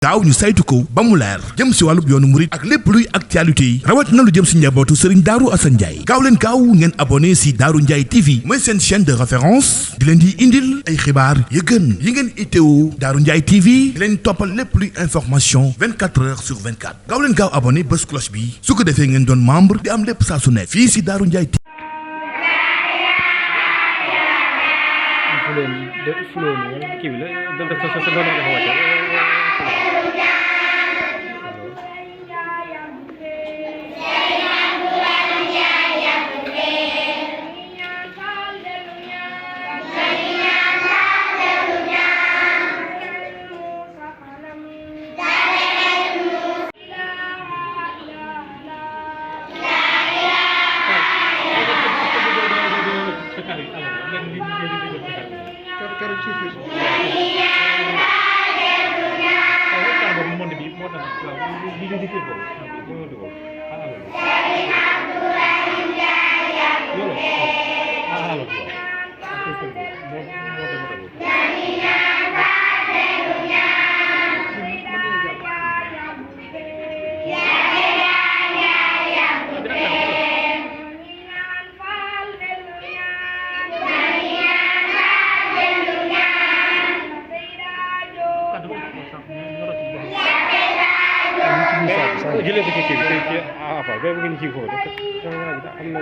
gaaw ñu saytu ko ba mu leer jëm si wàllub yoonu murit ak lépp luy actualité yi rawat na lu jëm si njabootu Serigne Darou Assane Ndiaye gaaw leen gaaw ngeen abonné si Darou Ndiaye TV mooy seen chaîne de référence di leen di indil ay xibaar yu gën yi ngeen itteewu Darou Ndiaye TV di leen toppal lépp luy information 24 heures sur 24 gaaw leen gaaw abonné bés cloche bi su ko defee ngeen doon membre di am lépp saa su ne fii si Darou Ndiaye TV. jëlee ko ci kii bi ci affaire ba bëgg ñu ci foofu am na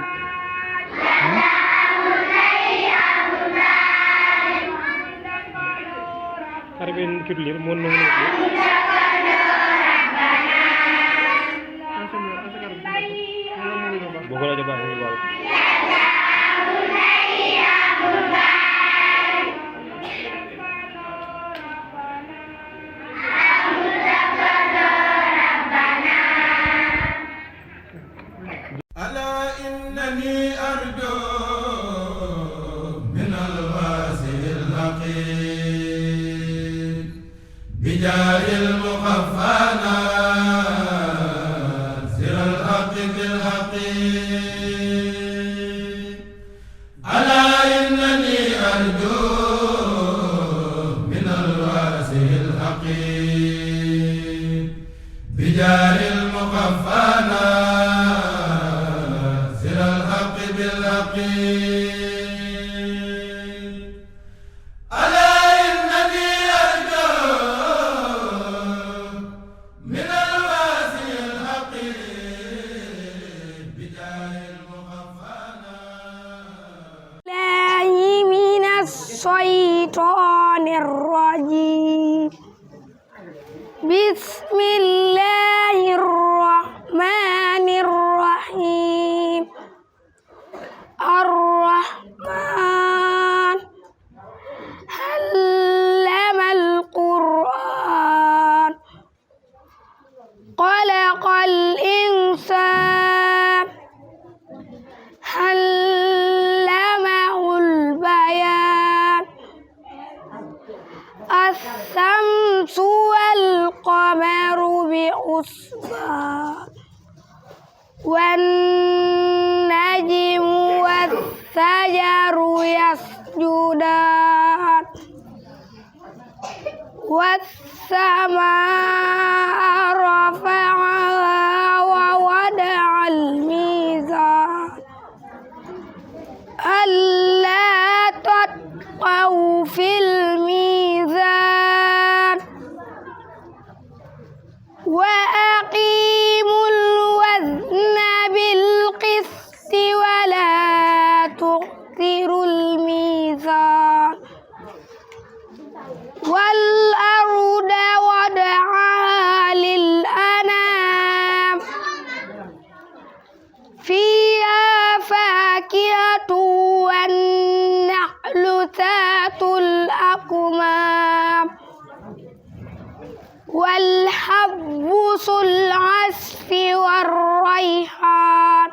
xare ben kirlir mon no bo ko la jaba ni wal بجاه المخفانا سر الحق بالحق ألا إنني أرجو من الواسع الحقير بجاه المخفانا سر الحق بالحق الشيطان الرجيم بسم الله الرحمن الرحيم الرحمن علم القرآن خلق الإنسان علمه البيان الشمس والقمر بحسبان والنجم والشجر يسجدان والسماء رفعها ووضع الميزان ألا تطغوا في الميزان وأقيموا الوزن بالقسط ولا تخسروا الميزان والأرض وضعها للأنام فيها فاكهة والنخل ذات الأكمام والحب ذو العصف والريحان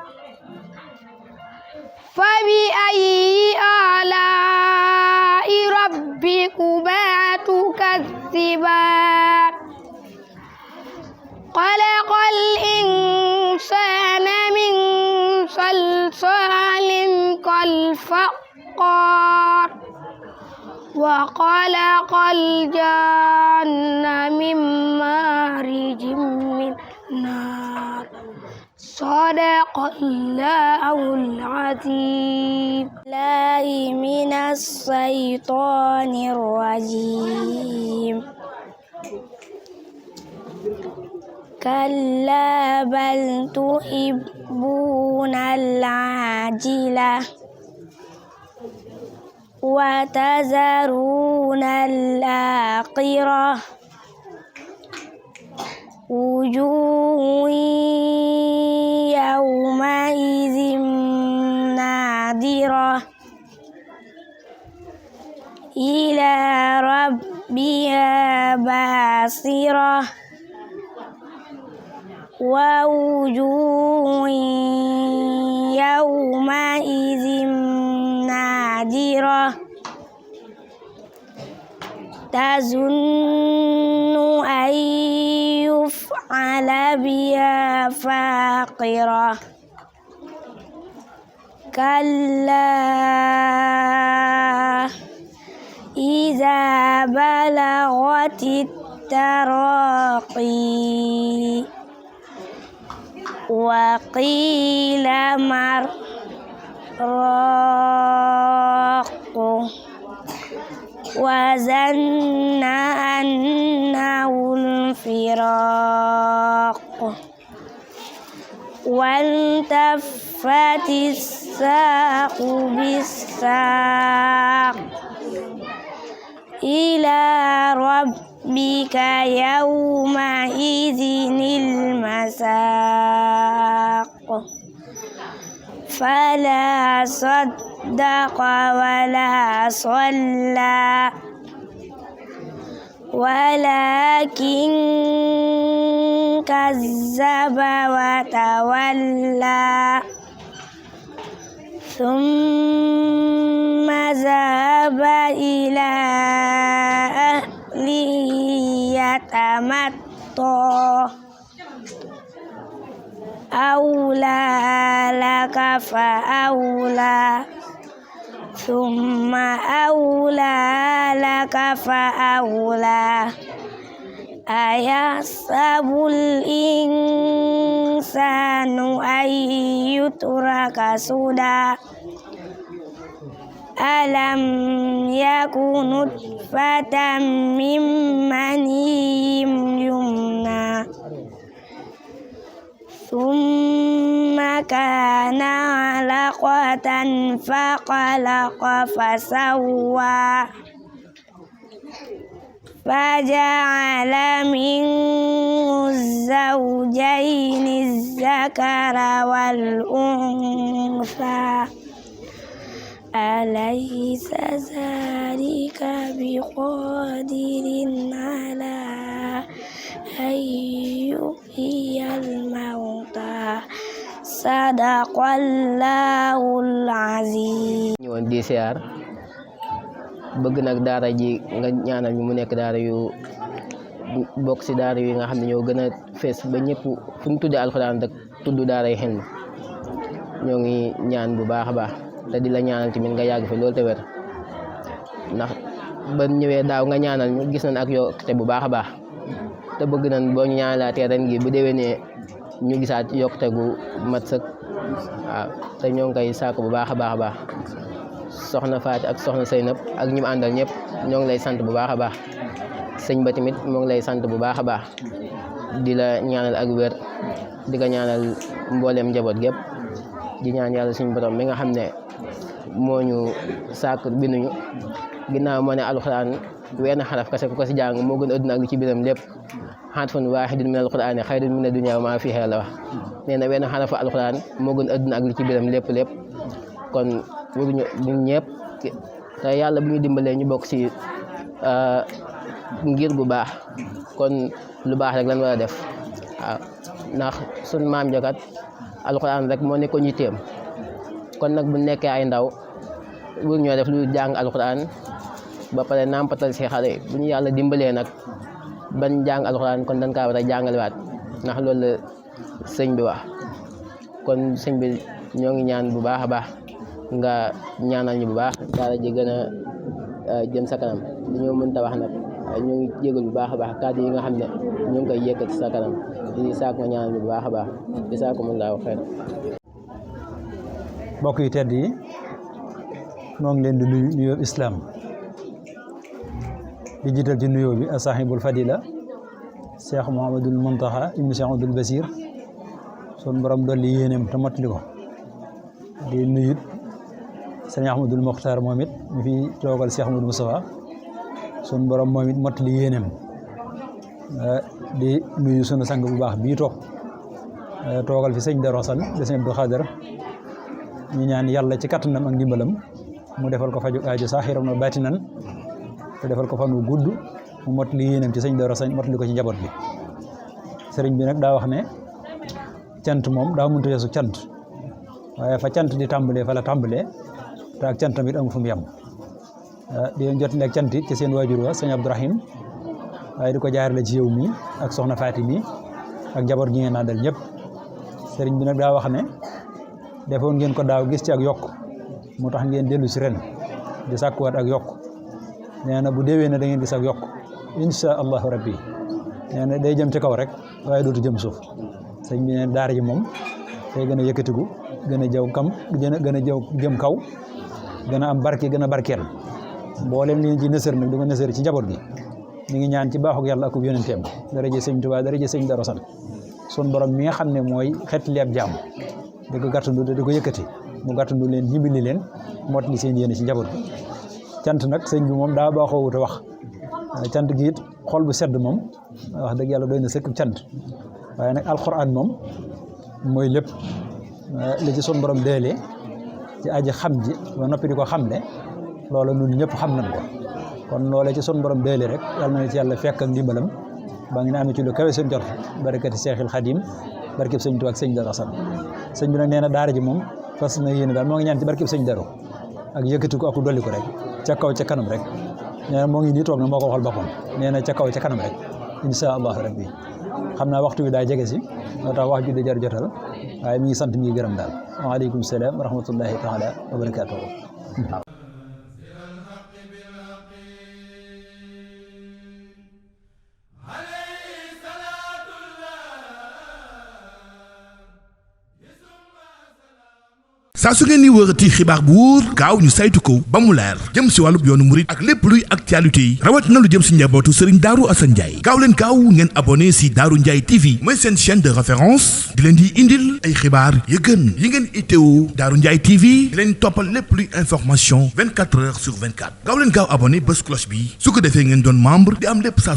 فبأي آلاء ربكما تكذبان خلق الإنسان من صلصال كالفخار وخلق الجن من مارج من نار صدق الله العظيم الله من الشيطان الرجيم كلا بل تحبون العاجلة وتذرون الآخرة وجوه يومئذ ناظرة إلى ربها باصرة ووجوه يومئذ نادرة تظن أن يفعل بها فاقرة كلا إذا بلغت التراقي وقيل من راق وظن أنه الفراق والتفت الساق بالساق إلى ربك يومئذ المساق فلا صدق ولا صلى ولكن كذب وتولى ثم ذهب إلى أهله يتمطى أولى لك فأولى ثم أولى لك فأولى أيحسب الإنسان أن يترك سدى ألم يكن نطفة من مني يمنى ثم كان علقة فخلق فسوى فجعل منه الزوجين الذكر والأنثى أليس ذلك بقادر على أن يحيي الموتى sadaqallahul azim. ñëwoon di siyaar bëgg nag daara ji nga ñaanal ñu mu nekk daara yu bokk si daara yi nga xam ne ñoo gën a fees ba ñëpp fu ñu tuddee alxuraan rek tudd daara yi xel ñoo ngi ñaan bu baax a baax te di la ñaanal tamit nga yàgg fi loolu te wér ndax ba ñëwee daaw nga ñaanal ñu gis nañ ak yokkute bu baax a baax te bëgg nañ boo ñu ñaanalaatee ren gi bu déwénee ñu gisaat yokkute gu mat sëkk waaw te ñoo ngi koy sàkk bu baax a baax a baax soxna Faati ak soxna Seynab ak ñi mu àndal ñëpp ñoo ngi lay sant bu baax a baax sëñ ba tamit moo ngi lay sant bu baax a baax di la ñaanal ak wér di ko ñaanal mbooleem njaboot gépp di ñaan yàlla suñu borom mi nga xam ne moo ñu sàkk binduñu ginnaaw moo ne alxuraan wenn xaraf kese ku ko si jàng moo gën a adduna ak li ci biiram lépp xarfun waahidun min alxuraani xayrun mina dunya wa maa fiihaa la wax nee na wenn xarafu alxuraan moo gën a adduna ak li ci biiram lépp kon waruñu ñun ñëpp te yàlla bu ñu dimbalee ñu bokk si ngir gu baax kon lu baax rek lan war a def waaw ndax sun maam jakat alxuraan rek moo nekkoon yitteem kon nag bu nekkee ay ndaw wur ñoo def lu jàng alxuraan ba pare nampatal si xale bu ñu yàlla dimbalee nag ban jàng alxuraan kon dañ kaa war a jàngalewaat ndax loolu la sëñ bi wax kon sëñ bi ñoo ngi ñaan bu baax a baax nga ñaanal ñu bu baax daara ji gën a jëm sa kanam dañoo mënta wax nag ñoo ngi jégal bu baax a baax kàddu yi nga xam ne ñu ngi koy yëkkati sa kanam di saako nga ñaan bu baax a baax di saako mën laa waxee. mbokk yi tedd yi noo ngi leen di nuyu nuyoo islam di jiital ci nuyoo bi sahibul fadila Cheikh Mouhamadul Mountakha ibnu Cheikh Abdoul Basir sun borom dolli yéeneem te mottali ko di nuyut sëñ Ahmadul Mokhtar moom it ñu fi toogal Cheikh Ahmadou Moustapha sun borom moom it mottali yéeneem di nuyu sunu sang bu baax bii toog toogal fi sëñ Darou Assane de sëñ Abdou Khader ñu ñaan yàlla ci kattanam ak ndimbalam mu defal ko faju aajo saaxiram na baatinan te defal ko fan wu gudd mu mottali yéeneem ci sëñ Darou Assane mottali ko ci njaboot bi sëriñ bi nag daa wax ne cant moom daa mënut a yeesu cant waaye fa cant di tàmbalee fa la tàmbalee te ak cant tamit amul fu mu yem di leen jotale ak cant it ci seen waajur wa sëñ Abdourahim waaye di ko jaarale ci yow mi ak soxna Faati mi ak njaboot gi ngeen àndal ñëpp sëriñ bi nag daa wax ne defoon ngeen ko daaw gis ci ak yokk mu tax ngeen dellu si ren di sàkkuwaat ak yokk nee na bu déwee ne da ngeen gis ak yokk insha allahu rabbi nee na day jëm ci kaw rek waaye dootu jëm suuf sëriñ bi ne daara ji moom tey gën a yëkkatiku gën a jaw kam gën a jaw jëm kaw gën a am barke gën a barkeel mboolem li ngeen ci nësër nag di ko nësër ci njaboot gi mi ngi ñaan ci baaxuk yàlla ak yonenteem daraja sëñ Tuubaa daraja sëñ Darou Assane sun borom mi nga xam ne mooy xeetli ab jaam di ko gàttandu te di ko yëkkati mu gàttandu leen dimbali leen mot li seen yéene ci njaboot gi cant nag sëñ bi moom daa baaxoo wut a wax cant gi it xol bu sedd moom wax dëgg yàlla doy na sëkk cant waaye nag alxuraan moom mooy lépp li ci sun borom deelee ci aji xam ji ba noppi di ko xamle loolu ñun ñëpp xam nañ ko kon loolee ci sun borom deelee rek yàlla na ci yàlla fekk ak ndimbalam ba ngi ne amee ci lu kawe seen jot barakati Seexil Xadim barkeb sëñ Tuubaa ak sëñ Darou Assane sëñ bi nag nee na daara ji moom fas na yéene daal moo ngi ñaan ci barkeb sëñ Darou ak yëkkati ko ak dolli ko rek ca kaw ca kanam rek nee na moo ngi nii toog na moo ko waxal boppam nee na ca kaw ca kanam rek insha allahu rabbi xam naa waxtu bi daa jege si moo tax wax ju di jar jotal waaye mi ngi sant mi ngi gërëm daal waaleykum salaam wa rahmatullahi taala wa barakatuhu saa su ngeen ni wërati xibaar bu wóor gaaw ñu saytu ko ba mu leer jëm si wàllub yoonu murit ak lépp luy actualité yi rawat na lu jëm si njabootu Serigne Darou Assane Ndiaye gaaw leen gaaw ngeen abonné si Darou Ndiaye TV mooy seen chaîne de référence di leen di indil ay xibaar yu gën yi ngeen itteewu Darou Ndiaye TV di leen toppal lépp luy information 24 heures sur 24 gaaw leen gaaw abonné bés cloche bi su ko defee ngeen doon membre di am lépp saa